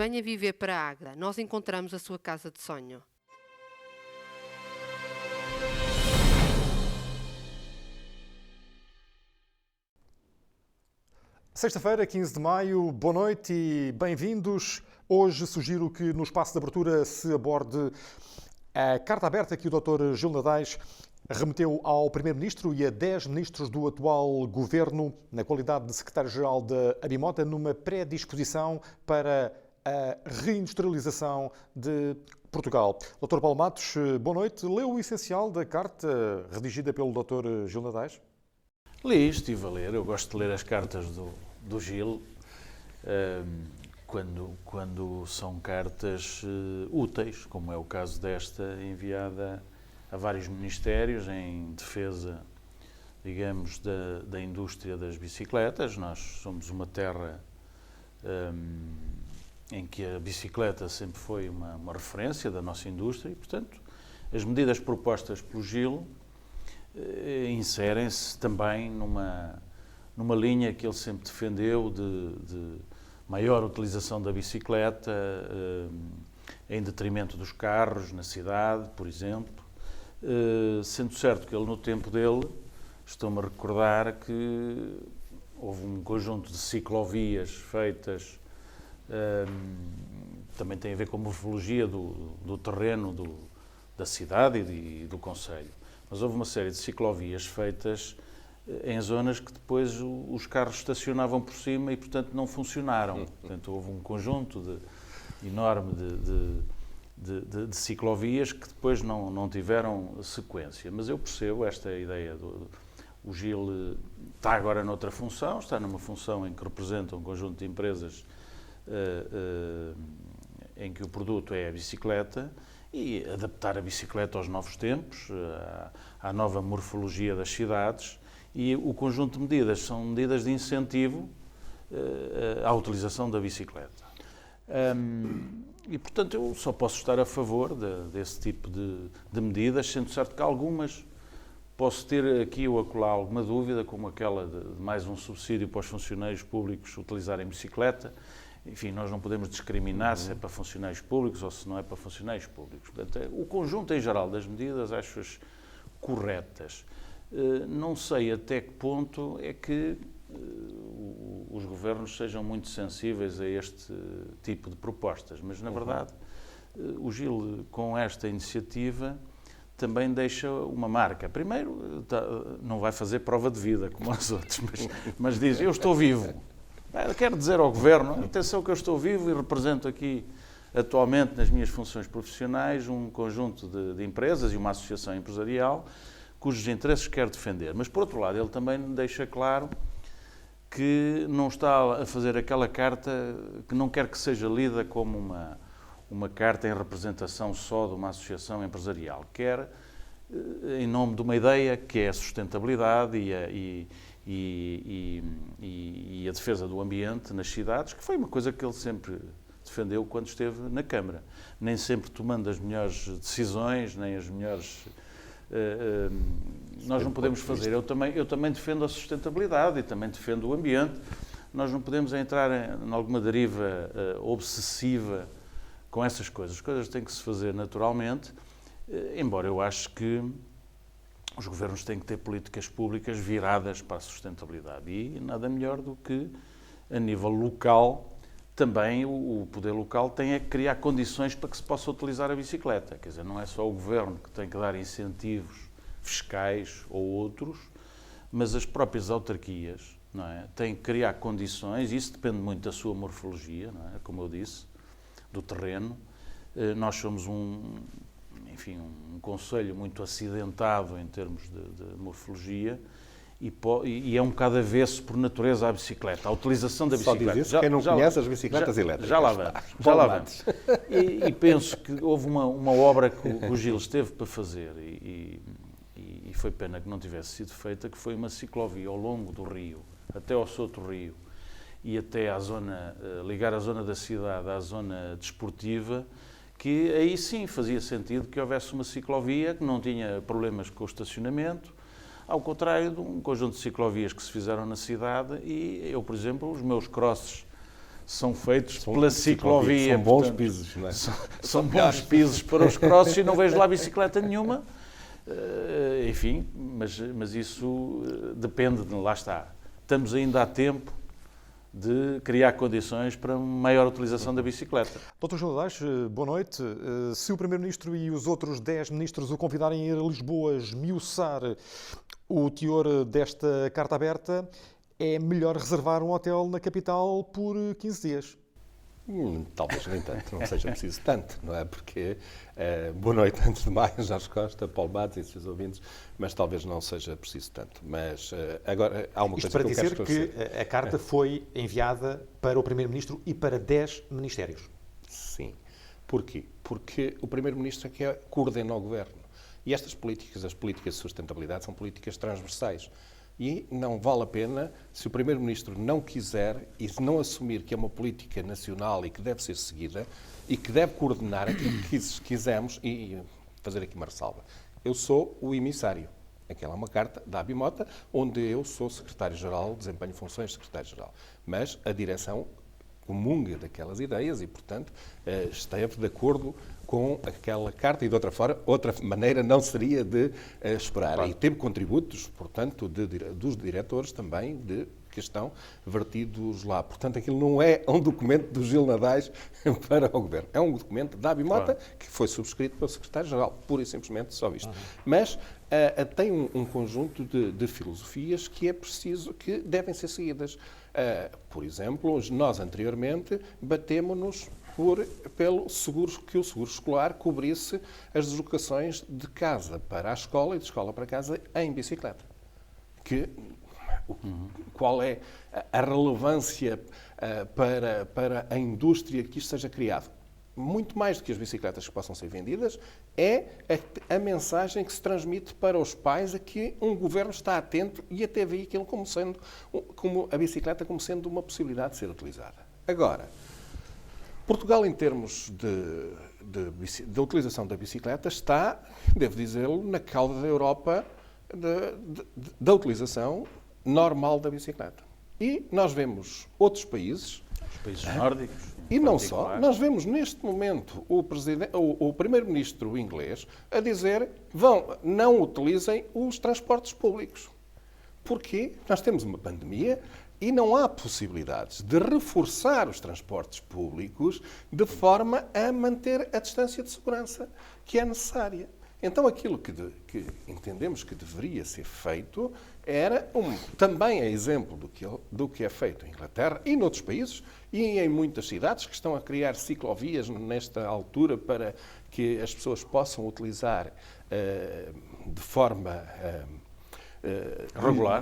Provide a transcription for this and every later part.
venha viver para a Agra. Nós encontramos a sua casa de sonho. Sexta-feira, 15 de maio, boa noite e bem-vindos. Hoje sugiro que no espaço de abertura se aborde a carta aberta que o Dr. Gil Nadais remeteu ao Primeiro-Ministro e a 10 ministros do atual Governo, na qualidade de Secretário-Geral da Abimota, numa pré-disposição para a reindustrialização de Portugal. Dr. Paulo Matos, boa noite. Leu o essencial da carta redigida pelo Dr. Gil Nadais? Li, estive a ler. Eu gosto de ler as cartas do Gil quando são cartas úteis, como é o caso desta, enviada a vários ministérios em defesa, digamos, da indústria das bicicletas. Nós somos uma terra em que a bicicleta sempre foi uma referência da nossa indústria e, portanto, as medidas propostas pelo Gil inserem-se também numa linha que ele sempre defendeu de maior utilização da bicicleta em detrimento dos carros na cidade, por exemplo, sendo certo que ele, no tempo dele, estou-me a recordar que houve um conjunto de ciclovias feitas, também tem a ver com a morfologia do terreno da cidade e do concelho. Mas houve uma série de ciclovias feitas em zonas que depois os carros estacionavam por cima e, portanto, não funcionaram. Portanto, houve um conjunto enorme de ciclovias que depois não tiveram sequência. Mas eu percebo esta ideia. O Gil está agora noutra função, está numa função em que representa um conjunto de empresas em que o produto é a bicicleta, e adaptar a bicicleta aos novos tempos, à nova morfologia das cidades, e o conjunto de medidas são medidas de incentivo à utilização da bicicleta. E, portanto, eu só posso estar a favor desse tipo de medidas, sendo certo que algumas posso ter aqui ou acolá alguma dúvida, como aquela de mais um subsídio para os funcionários públicos utilizarem bicicleta. Enfim, nós não podemos discriminar se é para funcionários públicos ou se não é para funcionários públicos. Portanto, o conjunto em geral das medidas acho-as corretas. Não sei até que ponto é que os governos sejam muito sensíveis a este tipo de propostas, mas, na verdade, o Gil, com esta iniciativa, também deixa uma marca. Primeiro, não vai fazer prova de vida, como os outros, mas diz, eu estou vivo. Quero dizer ao Governo, atenção que eu estou vivo e represento aqui, atualmente, nas minhas funções profissionais, um conjunto de empresas e uma associação empresarial cujos interesses quero defender. Mas, por outro lado, ele também deixa claro que não está a fazer aquela carta que não quer que seja lida como uma carta em representação só de uma associação empresarial. Quer, em nome de uma ideia que é a sustentabilidade e a defesa do ambiente nas cidades, que foi uma coisa que ele sempre defendeu quando esteve na Câmara. Nem sempre tomando as melhores decisões, nem as melhores... nós não podemos fazer. Eu também defendo a sustentabilidade e também defendo o ambiente. Nós não podemos entrar em alguma deriva obsessiva com essas coisas. As coisas têm que se fazer naturalmente, embora eu acho que os governos têm que ter políticas públicas viradas para a sustentabilidade e nada melhor do que, a nível local, também o poder local tem que criar condições para que se possa utilizar a bicicleta. Quer dizer, não é só o governo que tem que dar incentivos fiscais ou outros, mas as próprias autarquias, não é, têm que criar condições, e isso depende muito da sua morfologia, não é, como eu disse, do terreno. Nós somos um concelho muito acidentado em termos de morfologia e é um bocado avesso por natureza à bicicleta, à utilização da bicicleta. Só diz isso quem não conhece as bicicletas elétricas. Já lá vamos. E penso que houve uma obra que o Gil esteve para fazer e foi pena que não tivesse sido feita, que foi uma ciclovia ao longo do rio, até ao Soto Rio e até à zona, ligar a zona da cidade à zona desportiva, que aí sim fazia sentido que houvesse uma ciclovia que não tinha problemas com o estacionamento, ao contrário de um conjunto de ciclovias que se fizeram na cidade e eu, por exemplo, os meus crosses são feitos pela ciclovia. São bons portanto, pisos, não é? São bons pisos para os crosses e não vejo lá bicicleta nenhuma. Enfim, mas isso depende, lá está. Estamos ainda a tempo de criar condições para maior utilização da bicicleta. Dr. Gil Nadaes, boa noite. Se o Primeiro-Ministro e os outros 10 ministros o convidarem a ir a Lisboa esmiuçar o teor desta carta aberta, é melhor reservar um hotel na capital por 15 dias. Talvez nem tanto, não seja preciso tanto, não é? Porque, boa noite antes de mais, Jorge Costa, Paulo Matos e seus ouvintes, mas talvez não seja preciso tanto. Mas agora há uma Isto coisa para que eu quero dizer esclarecer. que a carta foi enviada para o Primeiro-Ministro e para 10 ministérios. Sim. Porquê? Porque o Primeiro-Ministro é que coordena o Governo. E estas políticas, as políticas de sustentabilidade, são políticas transversais. E não vale a pena, se o Primeiro-Ministro não quiser e se não assumir que é uma política nacional e que deve ser seguida e que deve coordenar aquilo que quisermos, e fazer aqui uma ressalva. Eu sou o emissário. Aquela é uma carta da Abimota, onde eu sou secretário-geral, desempenho funções de secretário-geral. Mas a direção comunga daquelas ideias e, portanto, esteve de acordo com aquela carta e, de outra maneira não seria de esperar. Claro. E teve contributos, portanto, dos diretores também que estão vertidos lá. Portanto, aquilo não é um documento do Gil Nadaes para o Governo. É um documento da Abimota, claro, que foi subscrito pelo Secretário-Geral, pura e simplesmente só isto. Uhum. Mas tem um conjunto de filosofias que é preciso, que devem ser seguidas. Por exemplo, nós anteriormente batemos-nos pelo seguro, que o seguro escolar cobrisse as deslocações de casa para a escola e de escola para casa em bicicleta. Qual é a relevância para a indústria que isto seja criado? Muito mais do que as bicicletas que possam ser vendidas, é a mensagem que se transmite para os pais a que um governo está atento e até vê aquilo como a bicicleta como sendo uma possibilidade de ser utilizada. Agora, Portugal, em termos de utilização da bicicleta, está, devo dizê-lo, na cauda da Europa da utilização normal da bicicleta. E nós vemos outros países... Os países nórdicos. E não só. Nós vemos neste momento o primeiro-ministro inglês a dizer não utilizem os transportes públicos. Porquê? Nós temos uma pandemia e não há possibilidades de reforçar os transportes públicos de forma a manter a distância de segurança que é necessária. Então, aquilo que entendemos que deveria ser feito era também é exemplo do que é feito em Inglaterra e noutros países e em muitas cidades que estão a criar ciclovias nesta altura para que as pessoas possam utilizar de forma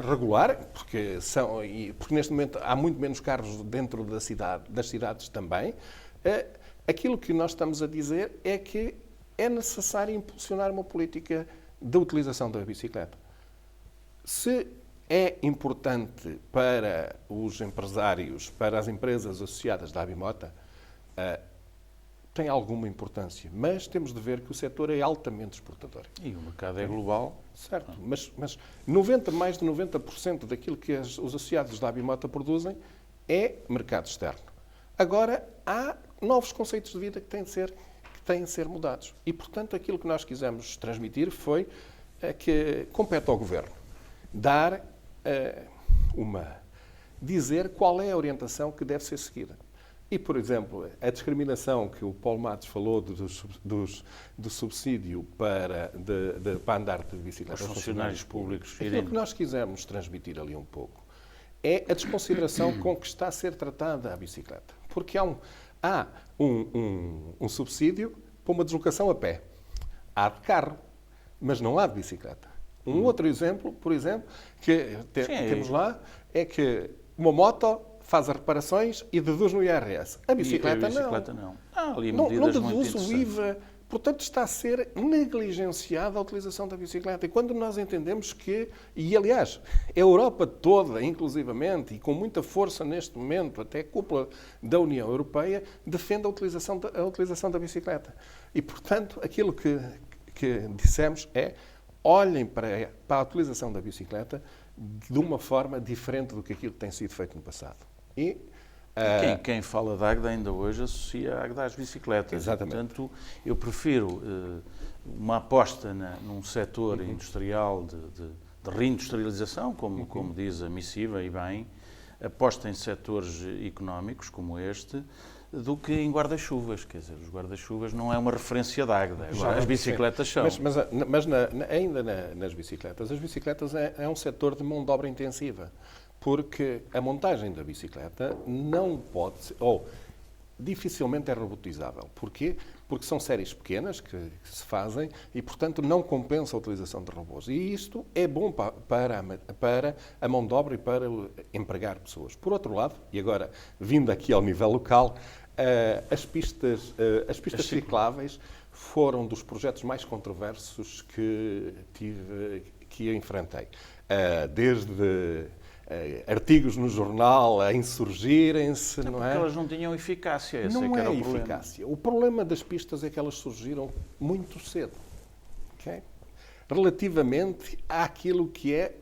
regular, porque neste momento há muito menos carros dentro das cidades também. Aquilo que nós estamos a dizer é que é necessário impulsionar uma política de utilização da bicicleta. Se é importante para os empresários, para as empresas associadas da Abimota, tem alguma importância, mas temos de ver que o setor é altamente exportador. E o mercado é global. Certo, mas mais de 90% daquilo que os associados da Abimota produzem é mercado externo. Agora, há novos conceitos de vida que têm de ser mudados. E, portanto, aquilo que nós quisemos transmitir foi que compete ao Governo dizer qual é a orientação que deve ser seguida. E, por exemplo, a discriminação que o Paulo Matos falou do subsídio para andar de bicicleta aos funcionários públicos. Aquilo que nós quisemos transmitir ali um pouco é a desconsideração com que está a ser tratada a bicicleta. Porque há um subsídio para uma deslocação a pé. Há de carro, mas não há de bicicleta. Um outro exemplo, por exemplo, que temos lá, é que uma moto faz as reparações e deduz no IRS. A bicicleta não. Há ali não medidas deduz muito o IVA. Portanto, está a ser negligenciada a utilização da bicicleta. E quando nós entendemos que, e aliás, a Europa toda, inclusivamente, e com muita força neste momento, até a cúpula da União Europeia, defende a utilização da bicicleta. E, portanto, aquilo que dissemos é: olhem para a utilização da bicicleta de uma forma diferente do que aquilo que tem sido feito no passado. E Quem fala de Agda ainda hoje associa a Agda às bicicletas. Exatamente. Portanto, eu prefiro uma aposta num setor industrial de reindustrialização, como diz a missiva, e bem, aposta em setores económicos como este, do que em guarda-chuvas. Quer dizer, os guarda-chuvas não é uma referência de Agda. Agora, as bicicletas são. Mas ainda nas bicicletas, as bicicletas é um setor de mão de obra intensiva, porque a montagem da bicicleta não pode ser, ou dificilmente é robotizável. Porquê? Porque são séries pequenas que se fazem e, portanto, não compensa a utilização de robôs. E isto é bom para a mão de obra e para empregar pessoas. Por outro lado, e agora vindo aqui ao nível local, as pistas cicláveis foram dos projetos mais controversos que eu enfrentei. Desde artigos no jornal a insurgirem-se, não é? Porque elas não tinham eficácia, esse Não é que era é o problema. eficácia. O problema das pistas é que elas surgiram muito cedo. Okay? Relativamente àquilo que é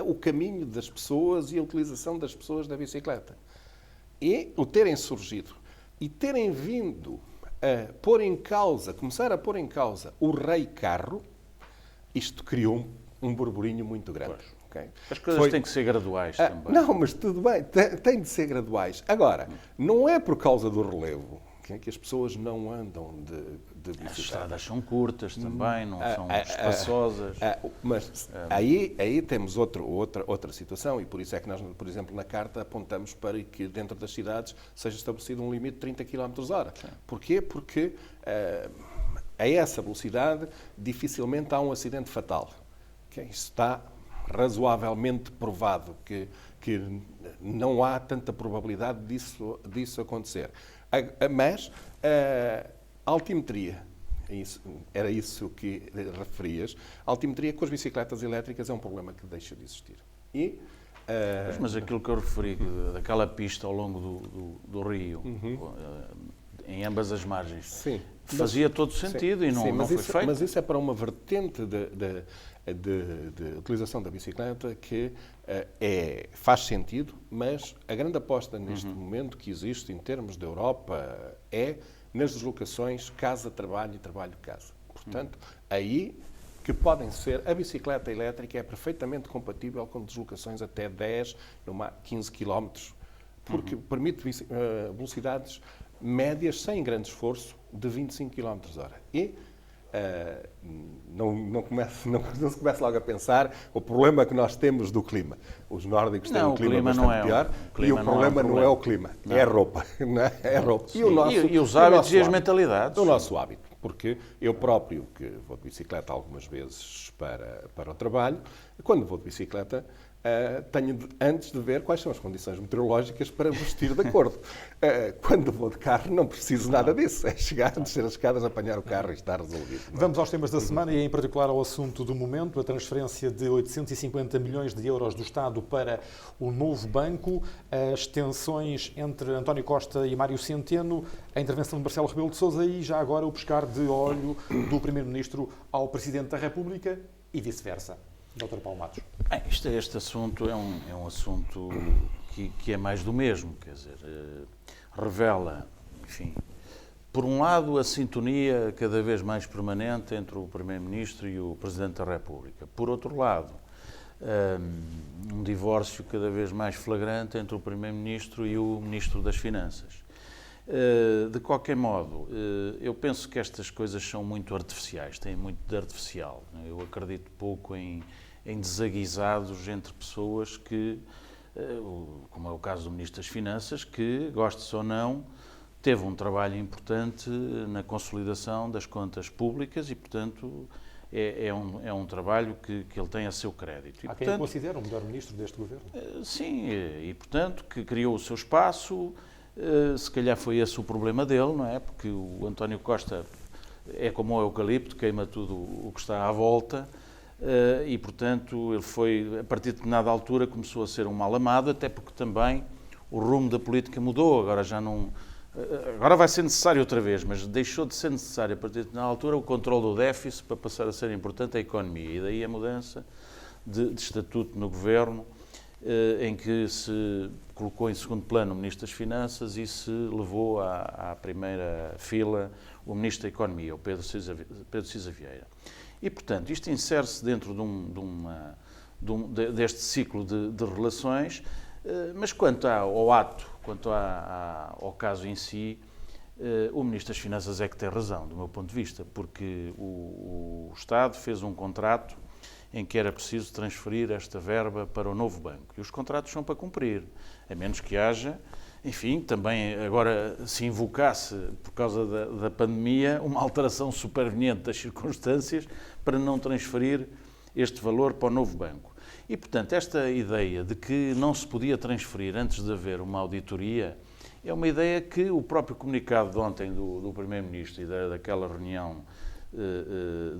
o caminho das pessoas e a utilização das pessoas da bicicleta. E o terem surgido e terem vindo a começar a pôr em causa o rei carro, isto criou um burburinho muito grande. Okay? As coisas têm que ser graduais também. Não, mas tudo bem, tem de ser graduais. Agora, não é por causa do relevo que as pessoas não andam de bicicleta. As estradas são curtas também, não são espaçosas. Mas aí temos outra situação e por isso é que nós, por exemplo, na carta apontamos para que dentro das cidades seja estabelecido um limite de 30 km/h. Porquê? Porque a essa velocidade dificilmente há um acidente fatal. Okay? Isso está razoavelmente provado que não há tanta probabilidade disso acontecer. Mas a altimetria, era isso que referias, a altimetria com as bicicletas elétricas é um problema que deixa de existir. Mas aquilo que eu referi, daquela pista ao longo do rio, em ambas as margens, sim, fazia todo sentido e não foi feito. Mas isso é para uma vertente de utilização da bicicleta que faz sentido, mas a grande aposta neste momento que existe em termos da Europa é nas deslocações casa-trabalho e trabalho-casa. Portanto, aí que podem ser, a bicicleta elétrica é perfeitamente compatível com deslocações até 10, 15 km, porque permite velocidades médias sem grande esforço de 25 km/h. E não se começa logo a pensar o problema que nós temos do clima. Os nórdicos têm um clima bastante pior e o problema não é o clima, é a roupa. Não é? É a roupa. E os hábitos e as mentalidades. O nosso hábito. Porque eu próprio, que vou de bicicleta algumas vezes para o trabalho, quando vou de bicicleta, tenho antes de ver quais são as condições meteorológicas para vestir de acordo. Quando vou de carro não preciso nada disso. É chegar, descer as escadas, apanhar o carro e estar resolvido. Vamos aos temas da semana e em particular ao assunto do momento, a transferência de 850 milhões de euros do Estado para o novo banco, as tensões entre António Costa e Mário Centeno, a intervenção de Marcelo Rebelo de Sousa e já agora o pescar de olho do Primeiro-Ministro ao Presidente da República e vice-versa. Dr. Paulo Matos. Este assunto é um assunto que é mais do mesmo, quer dizer, revela, enfim, por um lado a sintonia cada vez mais permanente entre o Primeiro-Ministro e o Presidente da República, por outro lado, um divórcio cada vez mais flagrante entre o Primeiro-Ministro e o Ministro das Finanças. De qualquer modo, eu penso que estas coisas são muito artificiais, têm muito de artificial. Eu acredito pouco em desaguisados entre pessoas que, como é o caso do Ministro das Finanças, que, goste-se ou não, teve um trabalho importante na consolidação das contas públicas e, portanto, é um trabalho que ele tem a seu crédito. Há quem o considere o melhor Ministro deste Governo? Sim, e, portanto, que criou o seu espaço. Se calhar foi esse o problema dele, não é? Porque o António Costa é como o eucalipto, queima tudo o que está à volta e, portanto, ele foi, a partir de determinada altura, começou a ser um mal amado, até porque também o rumo da política mudou, agora vai ser necessário outra vez, mas deixou de ser necessário, a partir de determinada altura, o controle do déficit para passar a ser importante a economia, e daí a mudança de estatuto no Governo em que se colocou em segundo plano o Ministro das Finanças e se levou à primeira fila o Ministro da Economia, o Pedro Cisa Vieira. E, portanto, isto insere-se dentro deste ciclo de relações, mas quanto ao ato, ao caso em si, o Ministro das Finanças é que tem razão, do meu ponto de vista, porque o Estado fez um contrato em que era preciso transferir esta verba para o novo banco. E os contratos são para cumprir, a menos que haja, enfim, também agora se invocasse, por causa da pandemia, uma alteração superveniente das circunstâncias para não transferir este valor para o novo banco. E, portanto, esta ideia de que não se podia transferir antes de haver uma auditoria é uma ideia que o próprio comunicado de ontem do Primeiro-Ministro e daquela reunião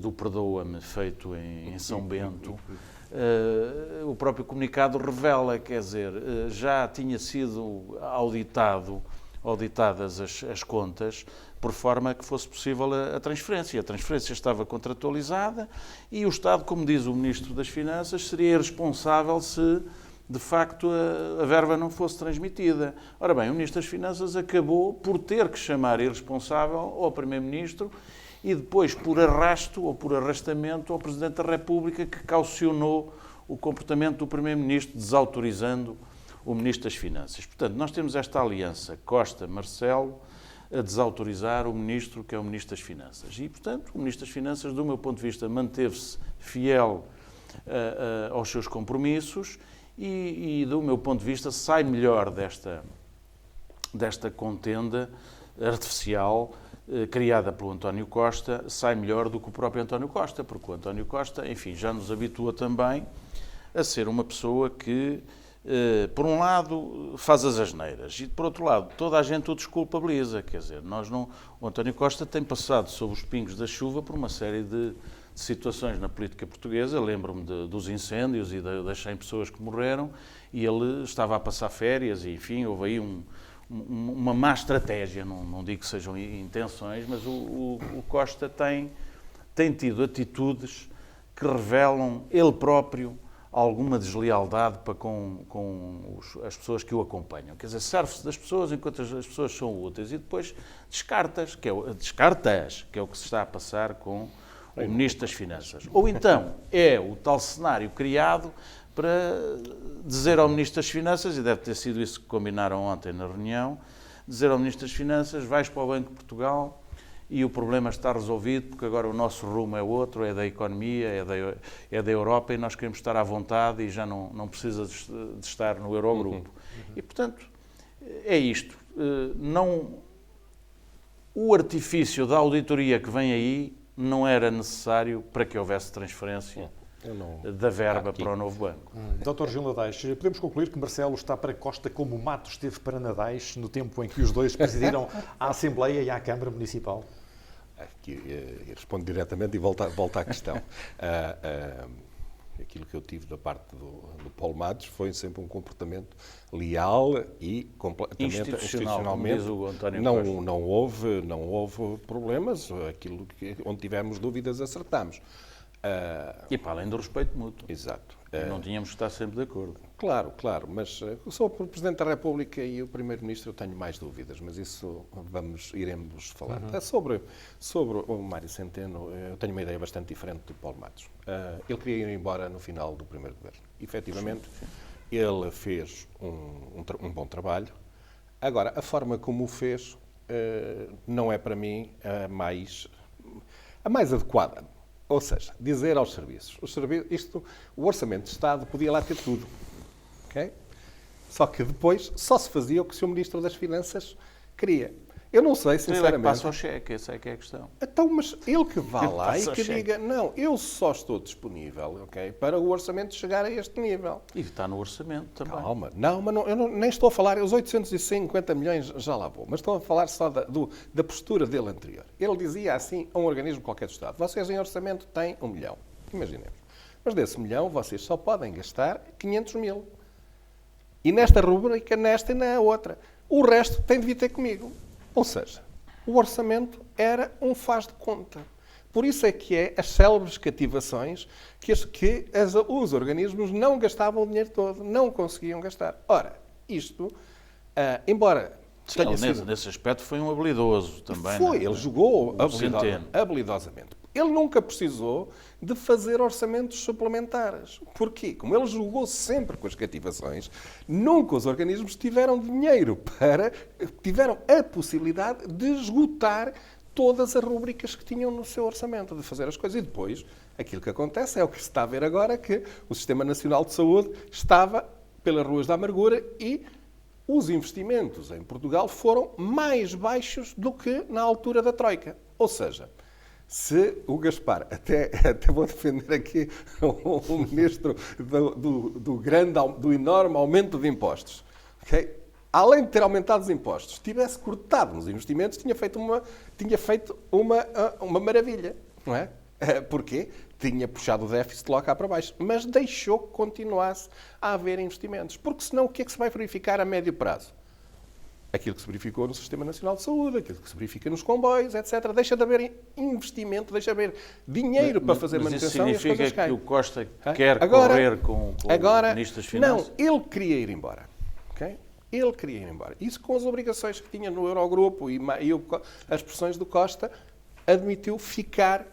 do Perdoa-me feito em São Bento, o próprio comunicado revela, quer dizer, já tinha sido auditadas as contas, por forma que fosse possível a transferência. A transferência estava contratualizada e o Estado, como diz o Ministro das Finanças, seria irresponsável se, de facto, a verba não fosse transmitida. Ora bem, o Ministro das Finanças acabou por ter que chamar irresponsável ao Primeiro-Ministro e depois, por arrasto ou por arrastamento, ao Presidente da República, que caucionou o comportamento do Primeiro-Ministro, desautorizando o Ministro das Finanças. Portanto, nós temos esta aliança Costa-Marcelo a desautorizar o Ministro, que é o Ministro das Finanças. E, portanto, o Ministro das Finanças, do meu ponto de vista, manteve-se fiel aos seus compromissos e, do meu ponto de vista, sai melhor desta contenda artificial criada pelo António Costa, sai melhor do que o próprio António Costa, porque o António Costa, enfim, já nos habitua também a ser uma pessoa que, por um lado, faz as asneiras e, por outro lado, toda a gente o desculpabiliza. Quer dizer, o António Costa tem passado sob os pingos da chuva por uma série de situações na política portuguesa. Lembro-me dos incêndios e das 100 pessoas que morreram e ele estava a passar férias e, enfim, houve aí uma má estratégia, não digo que sejam intenções, mas o Costa tem tido atitudes que revelam ele próprio alguma deslealdade para com as pessoas que o acompanham. Quer dizer, serve-se das pessoas enquanto as pessoas são úteis e depois descartas, que é o que se está a passar com o Ministro das Finanças. Ou então é o tal cenário criado para dizer ao Ministro das Finanças, e deve ter sido isso que combinaram ontem na reunião, dizer ao Ministro das Finanças, vais para o Banco de Portugal e o problema está resolvido porque agora o nosso rumo é outro, é da economia, é da Europa e nós queremos estar à vontade e já não precisa de estar no Eurogrupo. E, portanto, é isto. O artifício da auditoria que vem aí não era necessário para que houvesse transferência da verba para o novo banco. Dr. Gil Nadais, podemos concluir que Marcelo está para Costa como Matos esteve para Nadais no tempo em que os dois presidiram a Assembleia e a Câmara Municipal? Aqui, respondo diretamente e volto à questão. Aquilo que eu tive da parte do Paulo Matos foi sempre um comportamento leal e completamente institucionalmente. Não houve problemas. Onde tivemos dúvidas, acertamos. E para além do respeito mútuo. Exato. Não tínhamos que estar sempre de acordo. Claro, mas sobre o Presidente da República e o Primeiro-Ministro eu tenho mais dúvidas, mas isso iremos falar. Sobre o Mário Centeno, eu tenho uma ideia bastante diferente do Paulo Matos. Ele queria ir embora no final do primeiro governo. Efetivamente, ele fez um bom trabalho. Agora, a forma como o fez não é para mim a mais adequada. Ou seja, dizer aos serviços, o Orçamento de Estado podia lá ter tudo. Okay? Só que depois só se fazia o que o Sr. Ministro das Finanças queria. Eu não sei, sinceramente... Ele é que passa o cheque, essa é que é a questão. Então, mas ele que vá lá e que diga, não, eu só estou disponível, ok, para o orçamento chegar a este nível. E está no orçamento também. Calma, eu nem estou a falar, os 850 milhões já lá vou, mas estou a falar só da postura dele anterior. Ele dizia assim a um organismo qualquer do Estado, vocês em orçamento têm 1 milhão, imaginemos. Mas desse 1 milhão vocês só podem gastar 500 mil. E nesta rubrica, nesta e na outra. O resto tem de vir ter comigo. Ou seja, o orçamento era um faz de conta. Por isso é que é as célebres cativações que os organismos não gastavam o dinheiro todo, não conseguiam gastar. Ora, isto, embora Sim, tenha ele, sido... nesse aspecto foi um habilidoso também. Foi, né? ele jogou Centeno. habilidosamente. Ele nunca precisou de fazer orçamentos suplementares. Porquê? Como ele jogou sempre com as cativações, nunca os organismos tiveram dinheiro tiveram a possibilidade de esgotar todas as rubricas que tinham no seu orçamento, de fazer as coisas. E depois, aquilo que acontece é o que se está a ver agora, que o Sistema Nacional de Saúde estava pelas ruas da amargura e os investimentos em Portugal foram mais baixos do que na altura da Troika. Ou seja, se o Gaspar, até vou defender aqui o ministro do enorme aumento de impostos, okay? Além de ter aumentado os impostos, tivesse cortado nos investimentos, tinha feito uma maravilha, não é? Porquê? Tinha puxado o déficit logo cá para baixo, mas deixou que continuasse a haver investimentos. Porque senão o que é que se vai verificar a médio prazo? Aquilo que se verificou no Sistema Nacional de Saúde, aquilo que se verifica nos comboios, etc. Deixa de haver investimento, deixa de haver dinheiro para fazer manutenção e as coisas caem. Mas isso significa que o Costa quer correr com o Ministro das Finanças? Não, ele queria ir embora. Okay? Ele queria ir embora. Isso com as obrigações que tinha no Eurogrupo e as pressões do Costa, admitiu ficar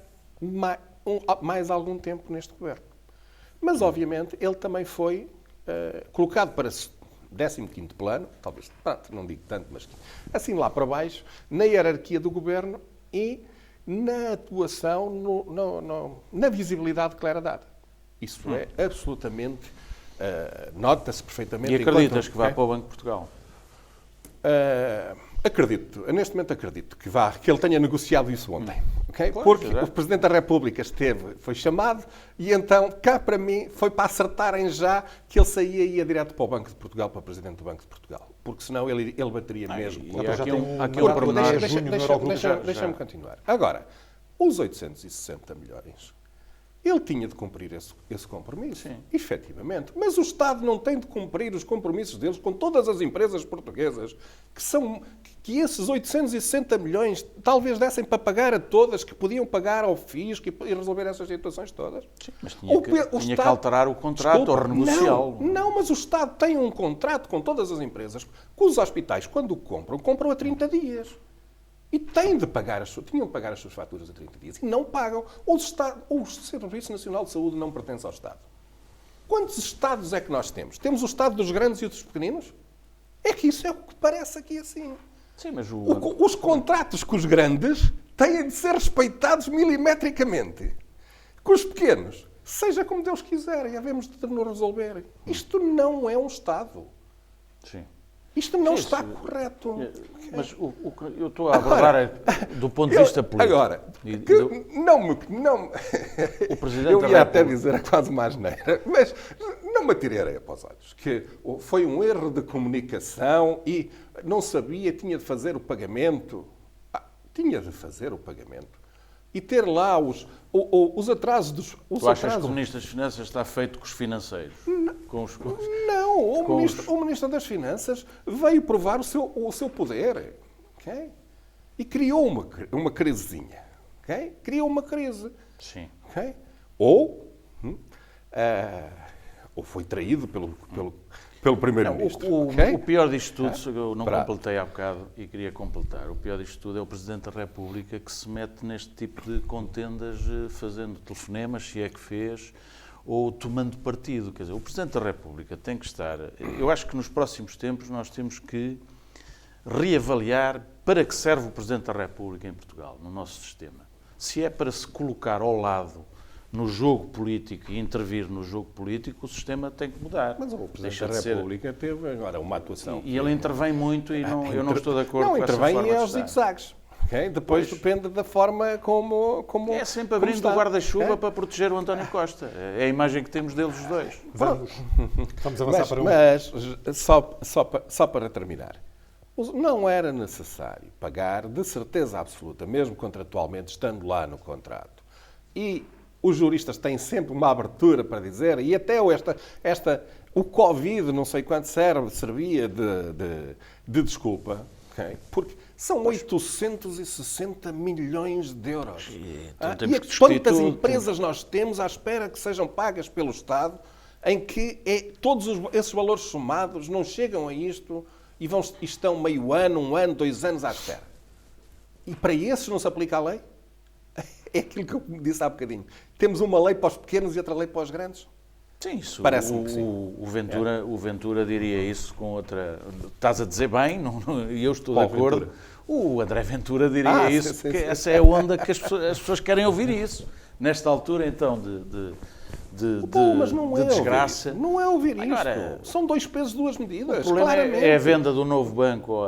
mais algum tempo neste governo. Mas, obviamente, ele também foi colocado para 15º plano, talvez, pronto, não digo tanto, mas assim lá para baixo, na hierarquia do governo e na atuação, na visibilidade que lhe era dada. Isso é absolutamente... nota-se perfeitamente... E acreditas que vá para o Banco de Portugal? Acredito, neste momento acredito que ele tenha negociado isso ontem. Okay? Claro, Porque o Presidente da República foi chamado e então, cá para mim, foi para acertarem já que ele saía e ia direto para o Banco de Portugal, para o Presidente do Banco de Portugal. Porque senão ele bateria mesmo. E já tem um aqui um pormenor. Deixa-me continuar. Agora, os 860 milhões... Ele tinha de cumprir esse compromisso, Sim. efetivamente. Mas o Estado não tem de cumprir os compromissos deles com todas as empresas portuguesas, que esses 860 milhões talvez dessem para pagar a todas, que podiam pagar ao fisco e resolver essas situações todas. Sim, mas tinha que alterar o contrato ou renegociá-lo. Não, mas o Estado tem um contrato com todas as empresas, que os hospitais, quando compram a 30 dias. E tinham de pagar as suas faturas a 30 dias. E não pagam. O Serviço Nacional de Saúde não pertence ao Estado. Quantos Estados é que nós temos? Temos o Estado dos grandes e dos pequeninos? É que isso é o que parece aqui assim. Sim, mas Os contratos com os grandes têm de ser respeitados milimetricamente. Com os pequenos, seja como Deus quiser, e havemos de nos resolver. Isto não é um Estado. Sim. Isto não está correto. Mas eu estou a abordar do ponto de vista político. Agora, o Presidente eu da ia até República... dizer a quase uma asneira, mas não me atirei areia para os olhos. Que foi um erro de comunicação e não sabia, tinha de fazer o pagamento. Tinha de fazer o pagamento. E ter lá os atrasos dos... Tu achas que o Ministro das Finanças está feito com os financeiros? Não, o Ministro das Finanças veio provar o seu poder. Okay? E criou uma crisezinha. Okay? Criou uma crise. Sim. Okay? Ou foi traído pelo Primeiro-Ministro. O pior disto tudo, eu não completei há bocado e queria completar, o pior disto tudo é o Presidente da República que se mete neste tipo de contendas fazendo telefonemas, se é que fez, ou tomando partido. Quer dizer, o Presidente da República tem que estar... Eu acho que nos próximos tempos nós temos que reavaliar para que serve o Presidente da República em Portugal, no nosso sistema. Se é para se colocar ao lado no jogo político e intervir no jogo político, o sistema tem que mudar. Mas o Presidente da República teve agora uma atuação... E ele intervém muito e eu não estou de acordo com essa forma de estar. Não, intervém aos zigzags. Okay? Depois depende da forma como é sempre abrindo o guarda-chuva para proteger o António Costa. É a imagem que temos deles os dois. Vamos avançar para Mas, só para terminar, não era necessário pagar, de certeza absoluta, mesmo contratualmente, estando lá no contrato. E os juristas têm sempre uma abertura para dizer, e até o Covid, não sei quanto servia de desculpa, okay? Porque São 860 milhões de euros. Então E temos que discutir quantas tudo. empresas nós temos à espera que sejam pagas pelo Estado, em que todos esses valores somados não chegam a isto e estão meio ano, 1 ano, 2 anos à espera. E para esses não se aplica a lei? É aquilo que eu disse há bocadinho. Temos uma lei para os pequenos e outra lei para os grandes? Sim, isso, Parece-me que sim. o Ventura diria isso com outra... Estás a dizer bem, e eu estou Qual de acordo. Ventura? O André Ventura diria Sim, isso, sim, porque sim. essa é a onda que as pessoas querem ouvir isso. Nesta altura, então, Mas não de é desgraça. Ouvir isto. Não é ouvir isto. Agora, São 2 pesos, 2 medidas. O problema claramente. é a venda do novo banco,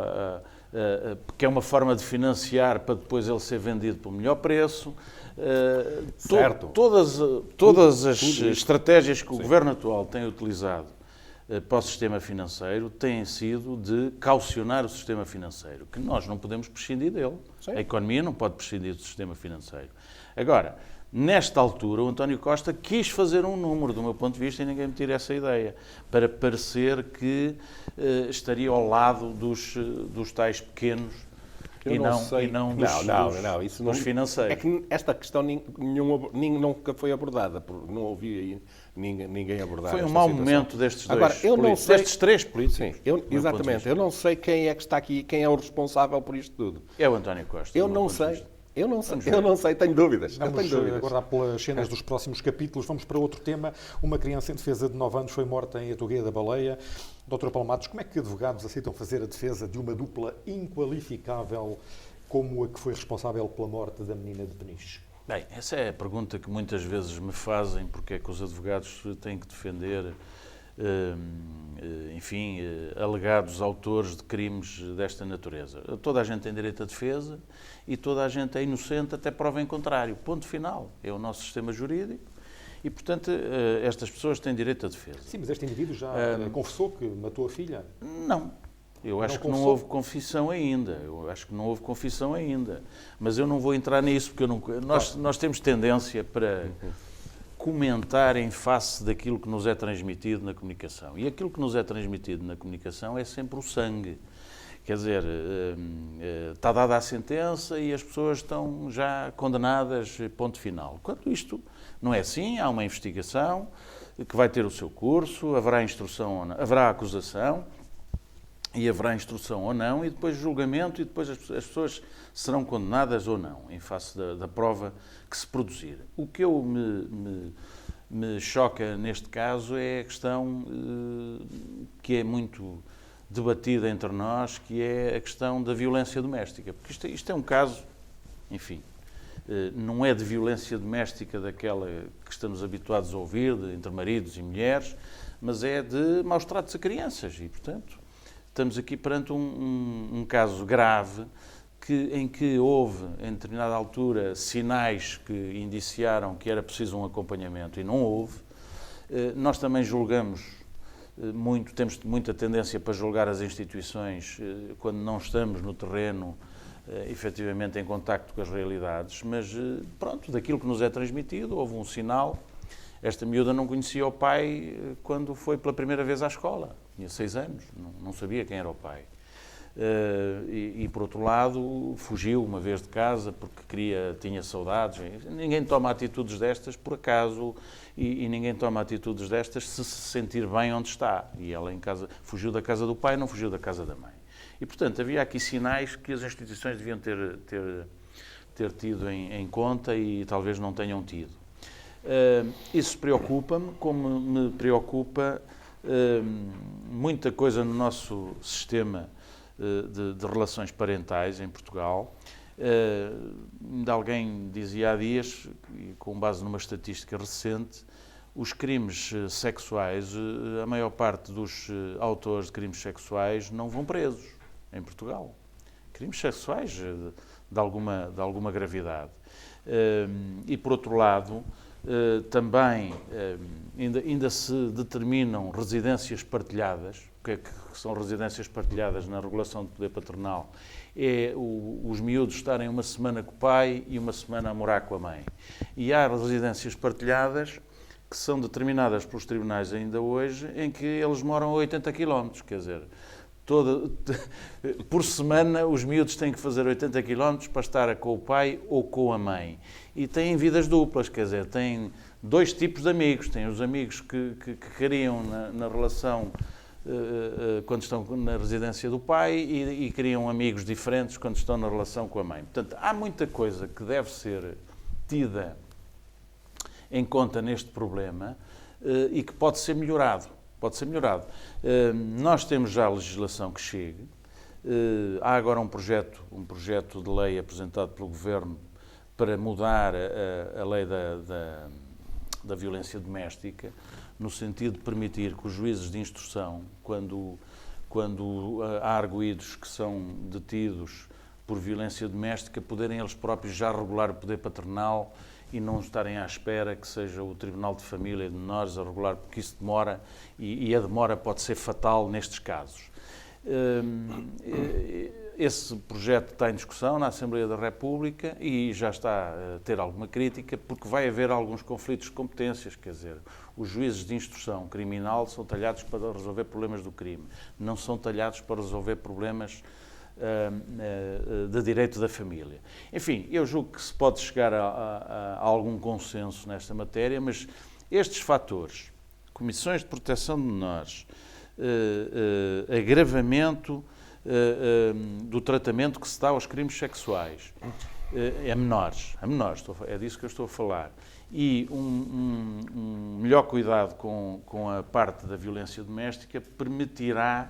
que é uma forma de financiar para depois ele ser vendido por melhor preço. Certo. Todas as estratégias que o Governo atual tem utilizado para o sistema financeiro têm sido de caucionar o sistema financeiro, que nós não podemos prescindir dele. Sim. A economia não pode prescindir do sistema financeiro. Agora, nesta altura, o António Costa quis fazer um número, do meu ponto de vista, e ninguém me tira essa ideia, para parecer que estaria ao lado dos tais pequenos e não dos financeiros. É que esta questão nunca foi abordada, não ouvi aí ninguém abordar. Foi um esta mau situação. momento destes Agora, dois eu não sei, destes três políticos. sim, do meu ponto de exatamente. vista. Eu não sei quem é que está aqui, quem é o responsável por isto tudo. É o António Costa. Eu do meu não ponto de sei. vista. Eu não sei, tenho dúvidas. Eu tenho Vamos dúvidas. aguardar pelas cenas dos próximos capítulos. Vamos para outro tema. Uma criança em defesa de 9 anos foi morta em Atugueia da Baleia. Doutora Paula Matos, como é que advogados aceitam fazer a defesa de uma dupla inqualificável como a que foi responsável pela morte da menina de Peniche? Bem, essa é a pergunta que muitas vezes me fazem, porque é que os advogados têm que defender, alegados autores de crimes desta natureza. Toda a gente tem direito à defesa e toda a gente é inocente até prova em contrário. Ponto final. É o nosso sistema jurídico e, portanto, estas pessoas têm direito à defesa. Sim, mas este indivíduo já confessou que matou a filha? Não. Eu acho que não houve confissão ainda. Mas eu não vou entrar nisso, porque nós temos tendência para comentar em face daquilo que nos é transmitido na comunicação. E aquilo que nos é transmitido na comunicação é sempre o sangue. Quer dizer, está dada a sentença e as pessoas estão já condenadas, ponto final. Quando isto não é assim, há uma investigação que vai ter o seu curso, haverá instrução, haverá acusação, e haverá instrução ou não, e depois julgamento, e depois as pessoas serão condenadas ou não, em face da prova que se produzir. O que me choca neste caso é a questão que é muito debatida entre nós, que é a questão da violência doméstica. Porque isto é um caso, enfim, não é de violência doméstica daquela que estamos habituados a ouvir, entre maridos e mulheres, mas é de maus tratos a crianças, e, portanto, estamos aqui perante um caso grave em que houve, em determinada altura, sinais que indiciaram que era preciso um acompanhamento e não houve. Nós também julgamos muito, temos muita tendência para julgar as instituições quando não estamos no terreno, efetivamente em contacto com as realidades, mas pronto, daquilo que nos é transmitido, houve um sinal. Esta miúda não conhecia o pai quando foi pela primeira vez à escola. Tinha 6 anos, não sabia quem era o pai. E, por outro lado, fugiu uma vez de casa porque tinha saudades. Ninguém toma atitudes destas por acaso e ninguém toma atitudes destas se sentir bem onde está. E ela em casa fugiu da casa do pai, não fugiu da casa da mãe. E, portanto, havia aqui sinais que as instituições deviam ter tido em conta e talvez não tenham tido. Isso preocupa-me, como me preocupa muita coisa no nosso sistema de relações parentais em Portugal. Ainda alguém dizia há dias, com base numa estatística recente, os crimes sexuais, a maior parte dos autores de crimes sexuais não vão presos em Portugal. Crimes sexuais de alguma gravidade. E, por outro lado, também ainda se determinam residências partilhadas. O que é que são residências partilhadas na regulação de poder paternal? É os miúdos estarem uma semana com o pai e uma semana a morar com a mãe. E há residências partilhadas que são determinadas pelos tribunais ainda hoje, em que eles moram a 80 km, quer dizer, por semana os miúdos têm que fazer 80 km para estar com o pai ou com a mãe. E têm vidas duplas, quer dizer, têm dois tipos de amigos. Têm os amigos que criam na relação quando estão na residência do pai e criam amigos diferentes quando estão na relação com a mãe. Portanto, há muita coisa que deve ser tida em conta neste problema e que pode ser melhorado. Pode ser melhorado. Nós temos já a legislação que chega. Há agora um projeto de lei apresentado pelo Governo para mudar a lei da violência doméstica, no sentido de permitir que os juízes de instrução, quando há arguidos que são detidos por violência doméstica, poderem eles próprios já regular o poder paternal e não estarem à espera que seja o Tribunal de Família de Menores a regular, porque isso demora e a demora pode ser fatal nestes casos. Esse projeto está em discussão na Assembleia da República e já está a ter alguma crítica, porque vai haver alguns conflitos de competências, quer dizer, os juízes de instrução criminal são talhados para resolver problemas do crime, não são talhados para resolver problemas de direito da família. Enfim, eu julgo que se pode chegar a algum consenso nesta matéria, mas estes fatores, comissões de proteção de menores, agravamento do tratamento que se dá aos crimes sexuais a menores, é disso que eu estou a falar, e um melhor cuidado com a parte da violência doméstica permitirá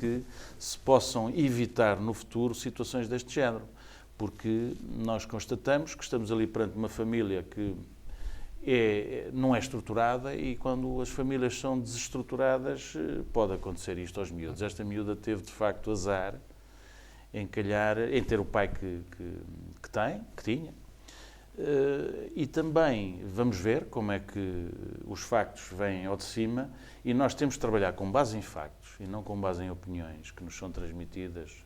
que se possam evitar no futuro situações deste género, porque nós constatamos que estamos ali perante uma família que não é estruturada e quando as famílias são desestruturadas pode acontecer isto aos miúdos. Esta miúda teve de facto azar em ter o pai que tinha. E também vamos ver como é que os factos vêm ao de cima e nós temos de trabalhar com base em factos e não com base em opiniões que nos são transmitidas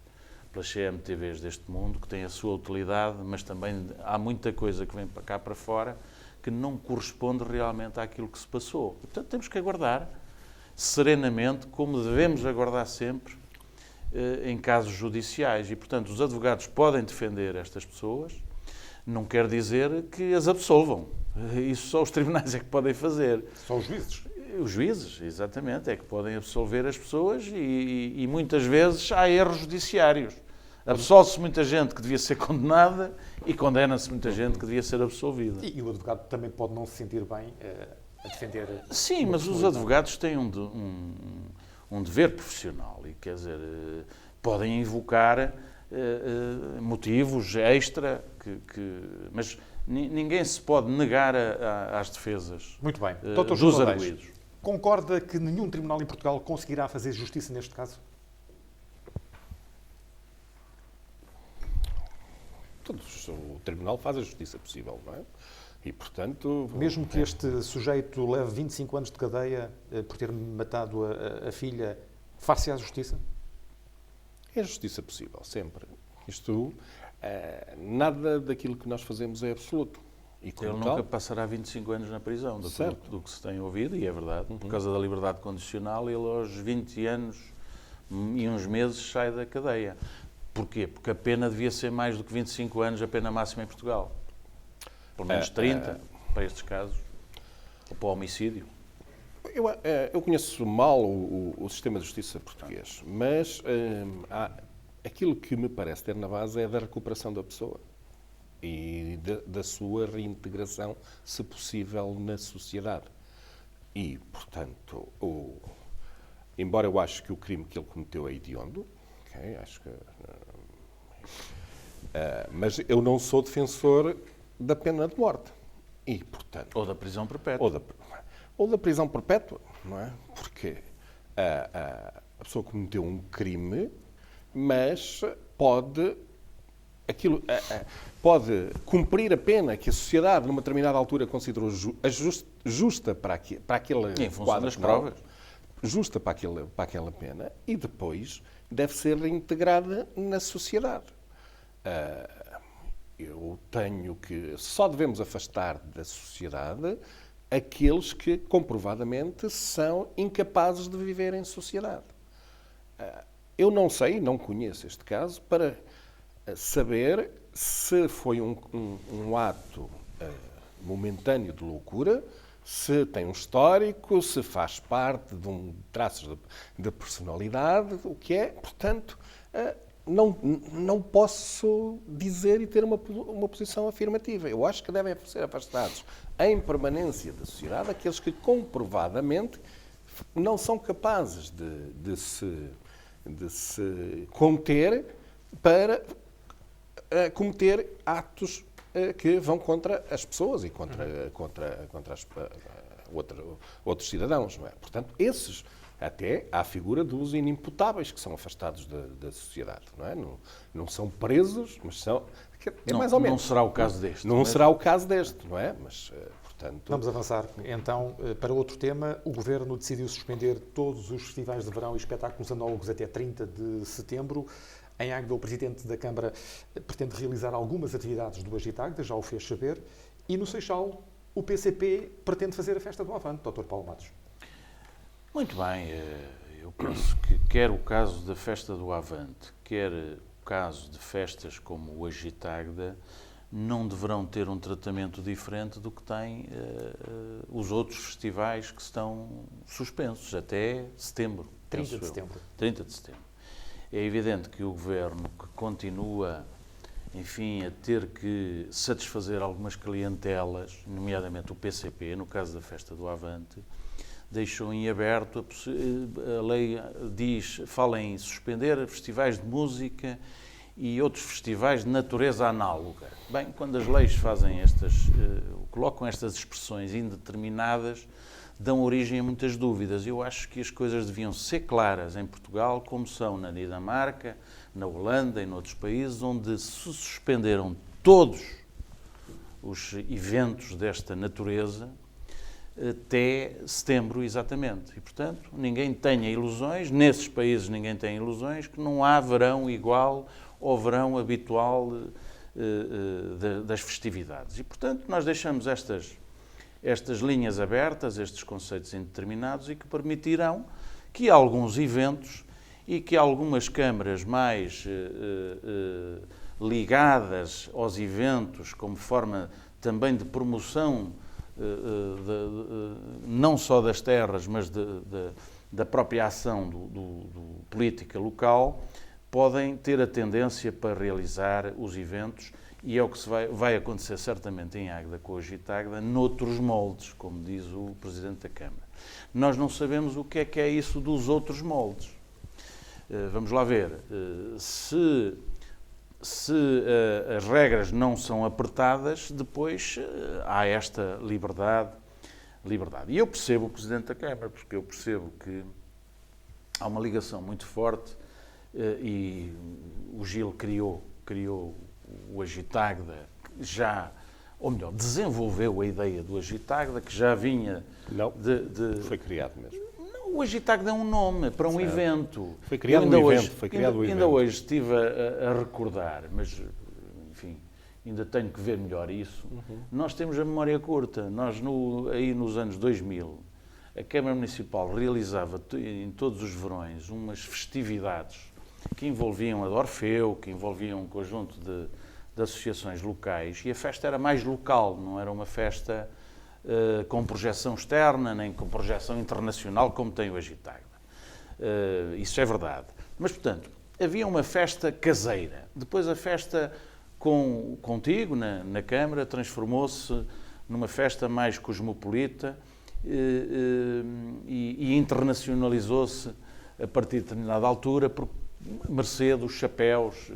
pelas CMTVs deste mundo, que têm a sua utilidade, mas também há muita coisa que vem para cá para fora que não corresponde realmente àquilo que se passou. E, portanto, temos que aguardar serenamente, como devemos aguardar sempre em casos judiciais. E, portanto, os advogados podem defender estas pessoas, não quer dizer que as absolvam. Isso só os tribunais é que podem fazer. Só os juízes? Os juízes, exatamente, é que podem absolver as pessoas e muitas vezes há erros judiciários. Absolve-se muita gente que devia ser condenada e condena-se muita gente que devia ser absolvida. E o advogado também pode não se sentir bem a defender... Sim, mas os advogados têm um dever profissional e, quer dizer, podem invocar motivos extra, mas ninguém se pode negar às defesas. Muito bem. Dos arguidos. Concorda que nenhum tribunal em Portugal conseguirá fazer justiça neste caso? O tribunal faz a justiça possível, não é? E, portanto... Mesmo que este sujeito leve 25 anos de cadeia por ter matado a filha, far-se à justiça? É a justiça possível, sempre. Isto, nada daquilo que nós fazemos é absoluto. E ele nunca passará 25 anos na prisão, do que se tem ouvido, e é verdade. Por causa da liberdade condicional, ele aos 20 anos e uns meses sai da cadeia. Porquê? Porque a pena devia ser mais do que 25 anos, a pena máxima em Portugal. Pelo menos 30, para estes casos. Ou para o homicídio. Eu conheço mal o sistema de justiça português, mas aquilo que me parece ter na base é da recuperação da pessoa e da sua reintegração, se possível, na sociedade. E, portanto, embora eu acho que o crime que ele cometeu é hediondo, okay, acho que, mas eu não sou defensor da pena de morte. E, portanto, ou da prisão perpétua. Ou da prisão perpétua, não é? Porque a pessoa cometeu um crime, mas pode cumprir a pena que a sociedade, numa determinada altura, considerou justa para aquele em função das provas. Justa para aquela pena, e depois deve ser reintegrada na sociedade. Eu tenho que... Só devemos afastar da sociedade aqueles que, comprovadamente, são incapazes de viver em sociedade. Eu não sei, não conheço este caso, para saber se foi um ato momentâneo de loucura, se tem um histórico, se faz parte de traços de personalidade, o que é. Portanto, não posso dizer e ter uma posição afirmativa. Eu acho que devem ser afastados em permanência da sociedade aqueles que comprovadamente não são capazes de se conter para cometer atos que vão contra as pessoas e contra outros cidadãos. Não é? Portanto, esses até há a figura dos inimputáveis que são afastados da sociedade. Não é? Não são presos, mas são... É mais ou menos. Não será o caso deste. Não será o caso deste, não é? Mas, portanto... Vamos avançar, então, para outro tema. O Governo decidiu suspender todos os festivais de verão e espetáculos análogos até 30 de setembro. Em Águeda, o Presidente da Câmara pretende realizar algumas atividades do Agitagda, já o fez saber. E no Seixal, o PCP pretende fazer a Festa do Avante, Dr. Paulo Matos. Muito bem, eu penso que quer o caso da Festa do Avante, quer o caso de festas como o Agitagda, não deverão ter um tratamento diferente do que têm os outros festivais que estão suspensos até setembro. 30 de setembro. 30 de setembro. É evidente que o Governo, que continua, enfim, a ter que satisfazer algumas clientelas, nomeadamente o PCP, no caso da Festa do Avante, deixou em aberto, a lei fala em suspender festivais de música e outros festivais de natureza análoga. Bem, quando as leis colocam estas expressões indeterminadas, dão origem a muitas dúvidas. Eu acho que as coisas deviam ser claras em Portugal, como são na Dinamarca, na Holanda e noutros países, onde se suspenderam todos os eventos desta natureza até setembro, exatamente. E, portanto, ninguém tenha ilusões, nesses países ninguém tem ilusões, que não há verão igual ao verão habitual das festividades. E, portanto, nós deixamos estas linhas abertas, estes conceitos indeterminados e que permitirão que alguns eventos e que algumas câmaras mais ligadas aos eventos como forma também de promoção não só das terras, mas da própria ação do política local, podem ter a tendência para realizar os eventos, e é o que vai acontecer certamente em Águeda com a Agitagda, noutros moldes, como diz o Presidente da Câmara. Nós não sabemos o que é isso dos outros moldes. Vamos lá ver. Se as regras não são apertadas, depois há esta liberdade. E eu percebo o Presidente da Câmara, porque eu percebo que há uma ligação muito forte e o Gil criou o Agitagda, ou melhor, desenvolveu a ideia do Agitagda, que já vinha Foi criado mesmo. O Agitagda é um nome para um evento. Foi criado um evento. Ainda hoje estive a recordar, mas, enfim, ainda tenho que ver melhor isso. Nós temos a memória curta. Nós, aí nos anos 2000, a Câmara Municipal realizava em todos os verões umas festividades que envolviam a de Orfeu, que envolviam um conjunto de associações locais, e a festa era mais local, não era uma festa com projeção externa, nem com projeção internacional, como tem o Agitagda. Isso é verdade. Mas, portanto, havia uma festa caseira. Depois a festa contigo, na Câmara, transformou-se numa festa mais cosmopolita e internacionalizou-se a partir de determinada altura, por mercê dos chapéus